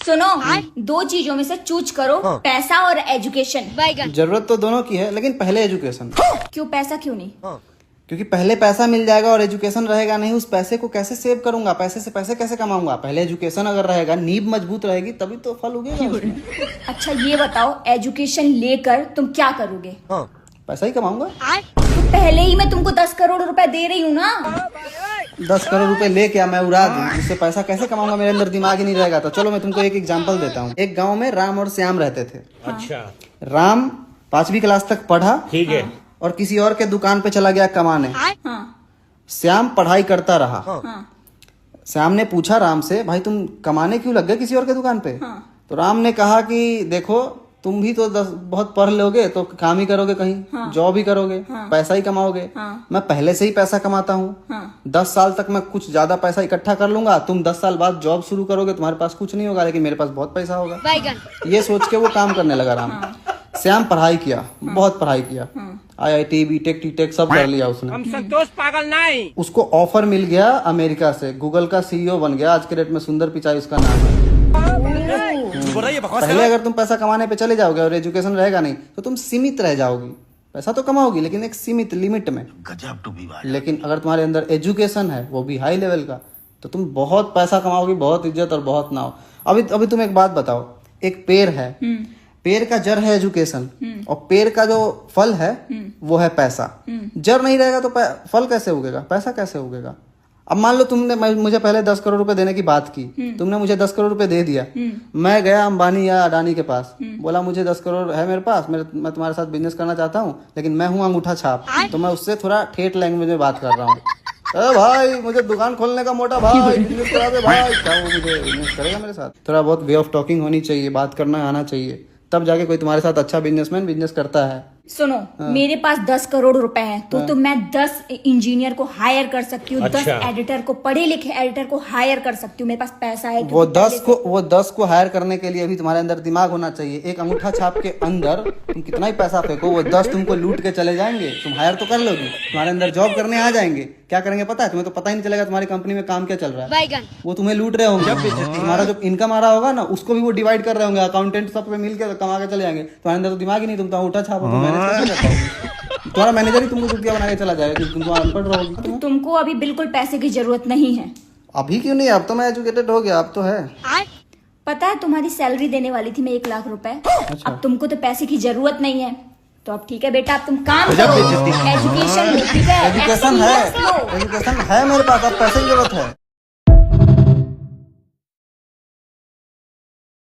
सुनो, दो चीजों में से चूज करो, पैसा और एजुकेशन। जरूरत तो दोनों की है, लेकिन पहले एजुकेशन। क्यों? पैसा क्यों नहीं? क्योंकि पहले पैसा मिल जाएगा और एजुकेशन रहेगा नहीं, उस पैसे को कैसे सेव करूंगा, पैसे से पैसे कैसे कमाऊंगा। पहले एजुकेशन अगर रहेगा, नींव मजबूत रहेगी, तभी तो फल उगेगा उसमें। अच्छा ये बताओ, एजुकेशन लेकर तुम क्या करोगे? पैसा ही कमाऊंगा। तो पहले ही मैं तुमको 10 करोड़ रुपए दे रही हूँ ना। 10 करोड़ रुपए ले क्या मैं उड़ा दूं? इससे पैसा कैसे कमाऊंगा? मेरे अंदर दिमाग ही नहीं रहेगा। तो चलो मैं तुमको एक एग्जांपल देता हूँ। एक गांव में राम और श्याम रहते थे। अच्छा। राम 5वीं क्लास तक पढ़ा, ठीक है। और किसी और के दुकान पे चला गया कमाने। श्याम पढ़ाई करता रहा। श्याम ने पूछा राम से, भाई तुम कमाने क्यों लग गए किसी और के दुकान पे? तो राम ने कहा कि देखो, तुम भी तो बहुत पढ़ लोगे तो काम ही करोगे, कहीं जॉब ही करोगे, पैसा ही कमाओगे। मैं पहले से ही पैसा कमाता हूँ। 10 साल तक मैं कुछ ज्यादा पैसा इकट्ठा कर लूंगा, तुम 10 साल बाद जॉब शुरू करोगे, तुम्हारे पास कुछ नहीं होगा, लेकिन मेरे पास बहुत पैसा होगा। ये सोच के वो काम करने लगा राम। श्याम पढ़ाई किया, बहुत पढ़ाई किया, IIT बीटेक टीटेक सब कर लिया उसने। हम संतोष पागल नहीं। उसको ऑफर मिल गया अमेरिका से, गूगल का CEO बन गया। आज के डेट में सुंदर पिचाई उसका नाम है। पहले अगर तुम पैसा कमाने पे चले जाओगे और एजुकेशन रहेगा नहीं, तो तुम सीमित रह जाओगी। पैसा तो कमाओगी, लेकिन एक सीमित लिमिट में। लेकिन अगर तुम्हारे अंदर एजुकेशन है, वो भी हाई लेवल का, तो तुम बहुत पैसा कमाओगी, बहुत इज्जत और बहुत नाव। अभी तुम एक बात बताओ, एक पेड़ है, पेड़ का जड़ है एजुकेशन, और पेड़ का जो फल है वो है पैसा। जड़ नहीं रहेगा तो फल कैसे उगेगा, पैसा कैसे उगेगा? अब मान लो तुमने मुझे पहले 10 करोड़ रुपए देने की बात की, तुमने मुझे 10 करोड़ रुपए दे दिया। मैं गया अंबानी या अडानी के पास, बोला मुझे 10 करोड़ है मेरे पास, मैं तुम्हारे साथ बिजनेस करना चाहता हूँ, लेकिन मैं हूँ अंगूठा छाप। तो मैं उससे थोड़ा ठेठ लैंग्वेज में बात कर रहा हूँ। अरे भाई, मुझे दुकान खोलने का मोटा भाई, बिजनेस करा दे भाई। क्या वो मुझे बिजनेस करेगा मेरे साथ? थोड़ा बहुत वे ऑफ टॉकिंग होनी चाहिए, बात करना आना चाहिए, तब जाके कोई तुम्हारे साथ अच्छा बिजनेसमैन बिजनेस करता है। सुनो, मेरे पास 10 करोड़ रुपए हैं, तो मैं 10 इंजीनियर को हायर कर सकती हूँ। अच्छा। 10 एडिटर को, पढ़े लिखे एडिटर को हायर कर सकती हूँ। मेरे पास पैसा है। वो 10 को हायर करने के लिए भी तुम्हारे अंदर दिमाग होना चाहिए। एक अंगूठा छाप के अंदर तुम कितना ही पैसा फेंको, वो 10 तुमको लूट के चले जाएंगे। तुम हायर तो कर लोगी, तुम्हारे अंदर जॉब करने आ जाएंगे। क्या करेंगे पता है तुम्हें? तो पता ही नहीं चलेगा तुम्हारी कंपनी में काम क्या चल रहा है। वो तुम्हें लूट रहे होंगे। तुम्हारा जो इनकम आ रहा होगा ना, उसको भी वो डिवाइड कर रहे होंगे। अकाउंटेंट सब पे मिलकर कमा के चले जाएंगे। तुम्हारे अंदर तो दिमाग ही नहीं, तुम तो अंगूठा छाप हो, मैनेज कैसे कर पाओगे? तुम्हारा मैनेजर ही तुमको रुपया बना के चला जाएगा, क्योंकि तुम तो अनपढ़ रहोगी। तुमको अभी बिल्कुल पैसे की जरूरत नहीं है। अभी क्यों नहीं? अब तो मैं एजुकेटेड हो गया, अब तो है। पता है, तुम्हारी सैलरी देने वाली थी मैं 1 लाख रुपए। अब तुमको तो पैसे की जरूरत नहीं है, तो अब ठीक है बेटा, अब तुम काम करो, एजुकेशन लो, ठीक है? एजुकेशन है मेरे पास, अब पैसे की जरूरत है।